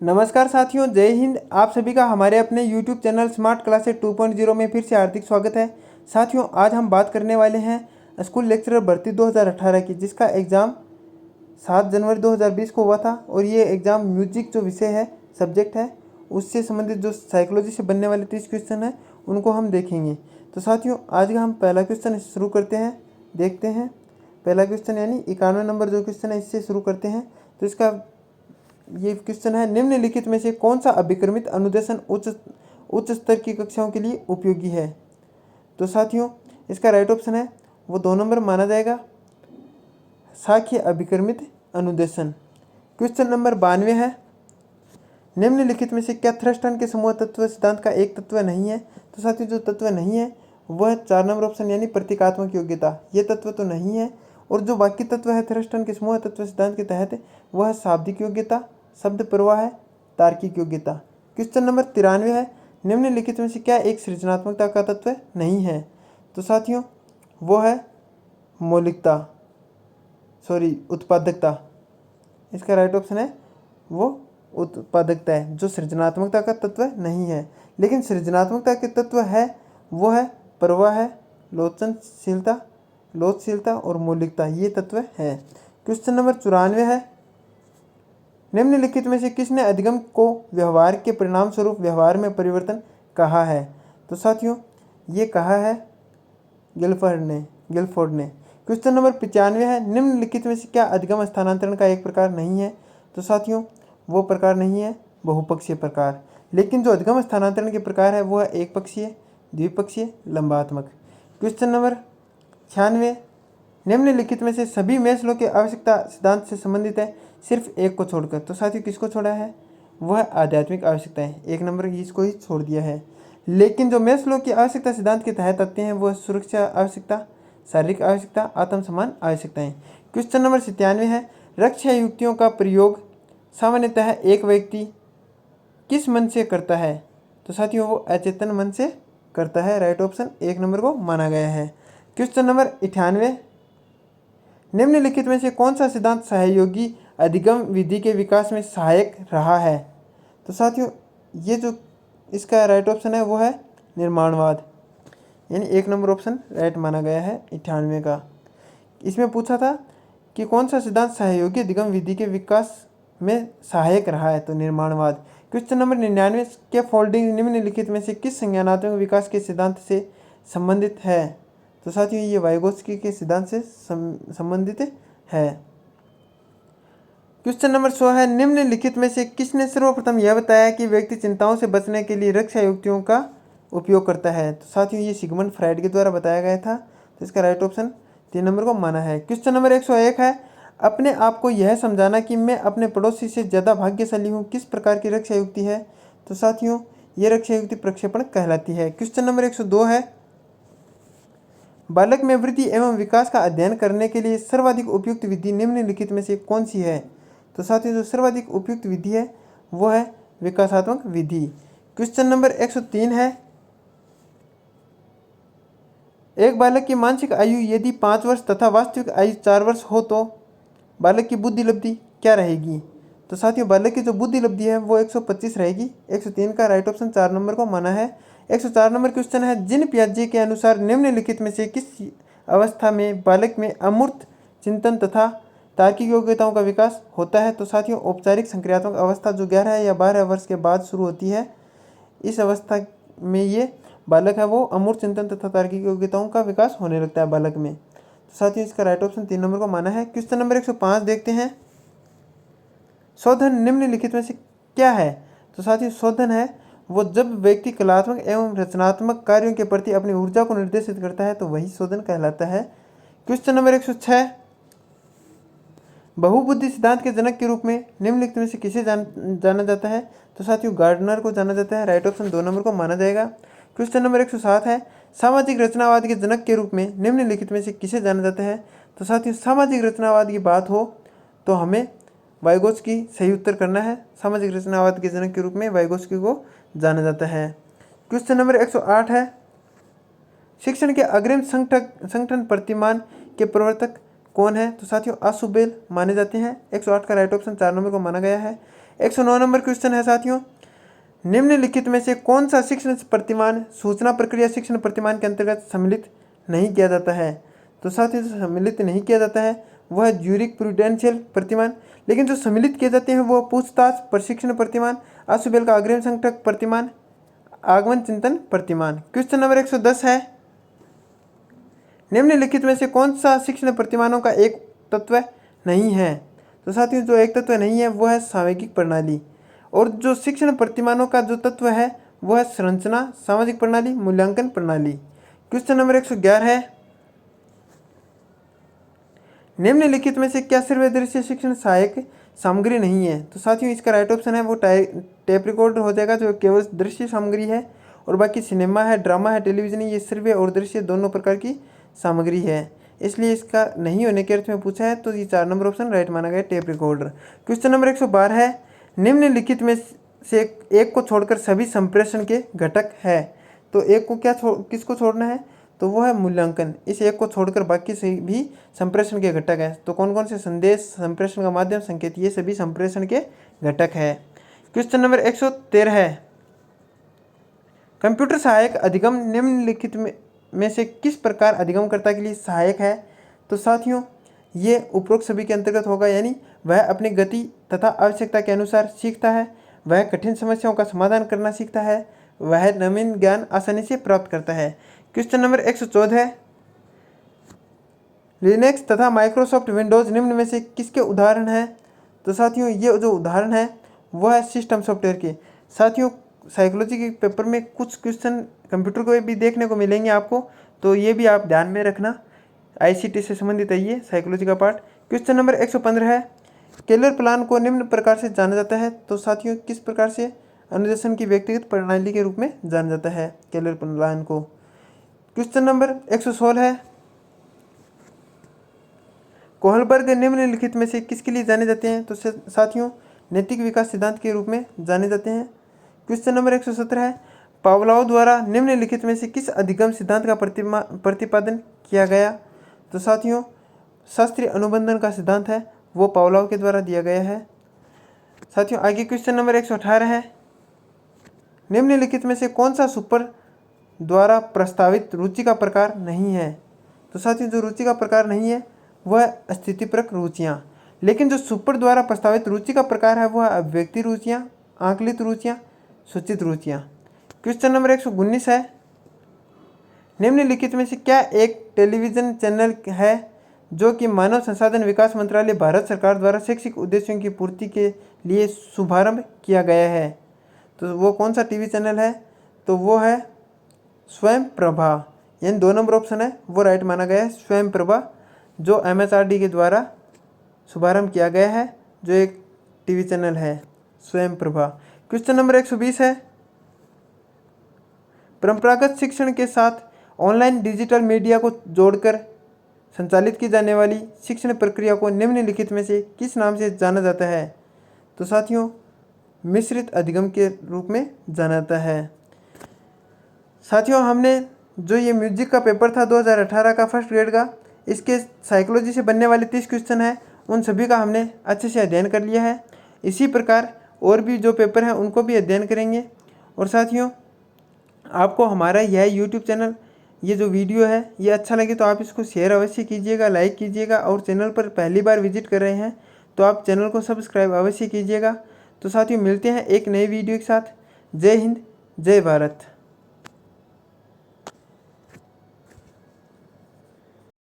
नमस्कार साथियों, जय हिंद। आप सभी का हमारे अपने YouTube चैनल स्मार्ट क्लासेस 2.0 में फिर से हार्दिक स्वागत है। साथियों, आज हम बात करने वाले हैं स्कूल लेक्चरर भर्ती 2018 की, जिसका एग्ज़ाम 7 जनवरी 2020 को हुआ था। और ये एग्ज़ाम म्यूजिक जो विषय है, सब्जेक्ट है, उससे संबंधित जो साइकोलॉजी से बनने वाले 30 क्वेश्चन हैं उनको हम देखेंगे। तो साथियों, आज का हम पहला क्वेश्चन शुरू करते हैं, देखते हैं। पहला क्वेश्चन यानी 91 नंबर जो क्वेश्चन है, इससे शुरू करते हैं। तो इसका ये क्वेश्चन है, निम्नलिखित में से कौन सा अभिक्रमित अनुदेशन उच्च स्तर की कक्षाओं के लिए उपयोगी है। तो साथियों, इसका राइट ऑप्शन है वो 2 नंबर माना जाएगा, साख्य अभिक्रमित अनुदेशन। क्वेश्चन नंबर 92 है, निम्नलिखित में से क्या थ्रस्टन के समूह तत्व सिद्धांत का एक तत्व नहीं है। तो साथियों, जो तत्व नहीं है वह 4 नंबर ऑप्शन यानी प्रतीकात्मक योग्यता, ये तत्व तो नहीं है। और जो बाकी तत्व है थ्रस्टन के समूह तत्व सिद्धांत के तहत, वह शाब्दिक योग्यता, शब्द प्रवाह है, तार्किक योग्यता। क्वेश्चन नंबर 93 है, निम्नलिखित में से क्या एक सृजनात्मकता का तत्व नहीं है। तो साथियों, वो है मौलिकता, उत्पादकता। इसका राइट ऑप्शन है वो उत्पादकता है, जो सृजनात्मकता का तत्व नहीं है। लेकिन सृजनात्मकता के तत्व है वो है प्रवाह है, लोचशीलता और मौलिकता, ये तत्व है। क्वेश्चन नंबर 94 है, निम्नलिखित में से किसने अधिगम को व्यवहार के परिणाम स्वरूप व्यवहार में परिवर्तन कहा है। तो साथियों, ये कहा है गिलफोर्ड ने। क्वेश्चन नंबर 95 है, निम्नलिखित में से क्या अधिगम स्थानांतरण का एक प्रकार नहीं है। तो साथियों, वो प्रकार नहीं है बहुपक्षीय प्रकार। लेकिन जो अधिगम स्थानांतरण के प्रकार है वो है एक पक्षीय, द्विपक्षीय, लंबात्मक। क्वेश्चन नंबर 96, निम्नलिखित में से सभी मेस्लो के आवश्यकता सिद्धांत से संबंधित है सिर्फ एक को छोड़कर। तो साथियों, किसको छोड़ा है, वह आध्यात्मिक आवश्यकता है, 1 नंबर इसको ही छोड़ दिया है। लेकिन जो मेस्लो की आवश्यकता सिद्धांत के तहत आते हैं वह सुरक्षा आवश्यकता, शारीरिक आवश्यकता, आत्मसम्मान आवश्यकताएं। क्वेश्चन नंबर 97 है, रक्षा युक्तियों का प्रयोग सामान्यतः एक व्यक्ति किस मन से करता है। तो साथियों, वो अचेतन मन से करता है, राइट ऑप्शन 1 नंबर को माना गया है। क्वेश्चन नंबर 98, निम्नलिखित में से कौन सा सिद्धांत सहयोगी अधिगम विधि के विकास में सहायक रहा है। तो साथियों, ये जो इसका राइट ऑप्शन है वो है निर्माणवाद, यानी 1 नंबर ऑप्शन राइट माना गया है 98 का। इसमें पूछा था कि कौन सा सिद्धांत सहयोगी अधिगम विधि के विकास में सहायक रहा है, तो निर्माणवाद। क्वेश्चन नंबर 99, के फोल्डिंग निम्नलिखित में से किस संज्ञानात्मक विकास के सिद्धांत से संबंधित है। तो साथियों, ये वाइगोत्स्की के सिद्धांत से संबंधित है। क्वेश्चन नंबर 100 है, निम्नलिखित में से किसने सर्वप्रथम यह बताया कि व्यक्ति चिंताओं से बचने के लिए रक्षा युक्तियों का उपयोग करता है। तो साथियों, ये सिगमंड फ्राइड के द्वारा बताया गया था। तो इसका राइट ऑप्शन 3 नंबर को माना है। क्वेश्चन नंबर 101 है, अपने आप को यह समझाना कि मैं अपने पड़ोसी से ज़्यादा भाग्यशाली हूँ किस प्रकार की रक्षा युक्ति है। तो साथियों, ये रक्षा युक्ति प्रक्षेपण कहलाती है। क्वेश्चन नंबर 102 है, बालक में वृद्धि एवं विकास का अध्ययन करने के लिए सर्वाधिक उपयुक्त विधि निम्नलिखित में से कौन सी है। तो साथियों, जो सर्वाधिक उपयुक्त विधि है वो है विकासात्मक विधि। क्वेश्चन नंबर 103 है, एक बालक की मानसिक आयु यदि 5 वर्ष तथा वास्तविक आयु 4 वर्ष हो तो बालक की बुद्धि लब्धि क्या रहेगी। तो साथियों, बालक की जो बुद्धि लब्धि है वो 125 रहेगी। 103 का राइट ऑप्शन 4 नंबर को माना है। 104 नंबर क्वेश्चन है, जिन पियाजे के अनुसार निम्नलिखित में से किस अवस्था में बालक में अमूर्त चिंतन तथा तार्किक योग्यताओं का विकास होता है। तो साथियों, औपचारिक संक्रियात्मक अवस्था जो 11 या 12 वर्ष के बाद शुरू होती है, इस अवस्था में ये बालक है वो अमूर्त चिंतन तथा तार्किक योग्यताओं का विकास होने लगता है बालक में। तो साथियों, इसका राइट ऑप्शन 3 नंबर को माना है। क्वेश्चन नंबर 105 देखते हैं, शोधन निम्नलिखित में से क्या है। तो साथियों, शोधन है वो जब व्यक्ति कलात्मक एवं रचनात्मक कार्यों के प्रति अपनी ऊर्जा को निर्देशित करता है, तो वही शोधन कहलाता है। क्वेश्चन नंबर 106, बहुबुद्धि सिद्धांत के जनक के रूप में निम्नलिखित में से किसे जाना जाता है। तो साथियों, गार्डनर को जाना जाता है, राइट ऑप्शन 2 नंबर को माना जाएगा। क्वेश्चन नंबर 107 है, सामाजिक रचनावाद के जनक के रूप में निम्नलिखित में से किसे जाना जाता है। तो साथियों, सामाजिक रचनावाद की बात हो तो हमें वाइगोत्स्की सही उत्तर करना है। सामाजिक रचनावाद के जनक के रूप में वाइगोत्स्की को जाना जाता है। क्वेश्चन नंबर 108 है, शिक्षण के अग्रिम संगठन प्रतिमान के प्रवर्तक कौन है। तो साथियों, आशुबेल माने जाते हैं। 108 का राइट ऑप्शन 4 नंबर को माना गया है। 109 नंबर क्वेश्चन है साथियों, निम्नलिखित में से कौन सा शिक्षण प्रतिमान सूचना प्रक्रिया शिक्षण प्रतिमान के अंतर्गत सम्मिलित नहीं किया जाता है। तो साथियों जो सम्मिलित नहीं किया जाता है वह है ज्यूरिक प्रूडेंशियल प्रतिमान, लेकिन जो सम्मिलित किए जाते हैं वह पूछताछ प्रशिक्षण प्रतिमान, आशुबेल का अग्रिम संगठक प्रतिमान, आगमन चिंतन प्रतिमान। क्वेश्चन नंबर 110 है, निम्नलिखित में से कौन सा शिक्षण प्रतिमानों का एक तत्व नहीं है। तो साथियों जो एक तत्व नहीं है वह है सामयिक प्रणाली, और जो शिक्षण प्रतिमानों का जो तत्व है वह है संरचना, सामाजिक प्रणाली, मूल्यांकन प्रणाली। क्वेश्चन नंबर 111 है, निम्नलिखित में से क्या सर्व दृश्य शिक्षण सहायक सामग्री नहीं है। तो साथियों इसका राइट ऑप्शन है वो टेप रिकॉर्डर हो जाएगा, जो केवल दृश्य सामग्री है, और बाकी सिनेमा है, ड्रामा है, टेलीविजन है, ये श्रव्य और दृश्य दोनों प्रकार की सामग्री है, इसलिए इसका नहीं होने के अर्थ में पूछा है, तो ये 4 नंबर ऑप्शन राइट माना गया टेप रिकॉर्डर। क्वेश्चन नंबर 112 है, निम्नलिखित में से एक को छोड़कर सभी संप्रेषण के घटक है। तो एक को किसको छोड़ना है, तो वो है मूल्यांकन। इस एक को छोड़कर बाकी से भी संप्रेषण के घटक है। तो कौन कौन से संदेश, संप्रेषण का माध्यम, संकेत, ये सभी संप्रेषण के घटक है। क्वेश्चन नंबर 113 है, कंप्यूटर सहायक अधिगम निम्नलिखित में से किस प्रकार अधिगमकर्ता के लिए सहायक है। तो साथियों ये उपरोक्त सभी के अंतर्गत होगा, यानी वह अपनी गति तथा आवश्यकता के अनुसार सीखता है, वह कठिन समस्याओं का समाधान करना सीखता है, वह नवीन ज्ञान आसानी से प्राप्त करता है। क्वेश्चन नंबर 114 है, लिनक्स तथा माइक्रोसॉफ्ट विंडोज़ निम्न में से किसके उदाहरण हैं। तो साथियों ये जो उदाहरण है वह है सिस्टम सॉफ्टवेयर के। साथियों साइकोलॉजी के पेपर में कुछ क्वेश्चन कंप्यूटर को भी देखने को मिलेंगे आपको, तो ये भी आप ध्यान में रखना, आईसीटी से संबंधित है ये साइकोलॉजी का पार्ट। क्वेश्चन नंबर 115 है, केलर प्लान को निम्न प्रकार से जाना जाता है। तो साथियों किस प्रकार से अनुदेशन की व्यक्तिगत प्रणाली के रूप में जाना जाता है केलर प्लान को। क्वेश्चन नंबर 116 है, कोहलबर्ग निम्नलिखित में से किसके लिए जाने जाते हैं। तो साथियों नैतिक विकास सिद्धांत के रूप में जाने जाते हैं। क्वेश्चन नंबर 117 है, पावलोव द्वारा निम्नलिखित में से किस अधिगम सिद्धांत का प्रतिपादन किया गया। तो साथियों शास्त्रीय अनुबंधन का सिद्धांत है वो पावलोव के द्वारा दिया गया है। साथियों आगे क्वेश्चन नंबर 118 है, निम्नलिखित में से कौन सा सुपर द्वारा प्रस्तावित रुचि का प्रकार नहीं है। तो साथियों जो रुचि का प्रकार नहीं है वह स्थितिपरक रुचियाँ, लेकिन जो सुपर द्वारा प्रस्तावित रुचि का प्रकार है वह अभिव्यक्ति रुचियाँ, आंकलित रुचियाँ, सूचित रुचियाँ। क्वेश्चन नंबर 119 है, निम्नलिखित में से क्या एक टेलीविज़न चैनल है जो कि मानव संसाधन विकास मंत्रालय भारत सरकार द्वारा शैक्षिक उद्देश्यों की पूर्ति के लिए शुभारंभ किया गया है। तो वो कौन सा टीवी चैनल है, तो वो है स्वयं प्रभा, यानी 2 नंबर ऑप्शन है वो राइट माना गया है, स्वयं प्रभा, जो MHRD के द्वारा शुभारंभ किया गया है, जो एक टीवी चैनल है स्वयं प्रभा। क्वेश्चन नंबर 120 है, परंपरागत शिक्षण के साथ ऑनलाइन डिजिटल मीडिया को जोड़कर संचालित की जाने वाली शिक्षण प्रक्रिया को निम्नलिखित में से किस नाम से जाना जाता है। तो साथियों मिश्रित अधिगम के रूप में जाना जाता है। साथियों हमने जो ये म्यूजिक का पेपर था 2018 का फर्स्ट ग्रेड का, इसके साइकोलॉजी से बनने वाले 30 क्वेश्चन हैं, उन सभी का हमने अच्छे से अध्ययन कर लिया है। इसी प्रकार और भी जो पेपर हैं उनको भी अध्ययन करेंगे। और साथियों आपको हमारा यह YouTube चैनल, ये जो वीडियो है ये अच्छा लगे तो आप इसको शेयर अवश्य कीजिएगा, लाइक कीजिएगा, और चैनल पर पहली बार विजिट कर रहे हैं तो आप चैनल को सब्सक्राइब अवश्य कीजिएगा। तो साथियों मिलते हैं एक नई वीडियो के साथ। जय हिंद, जय भारत।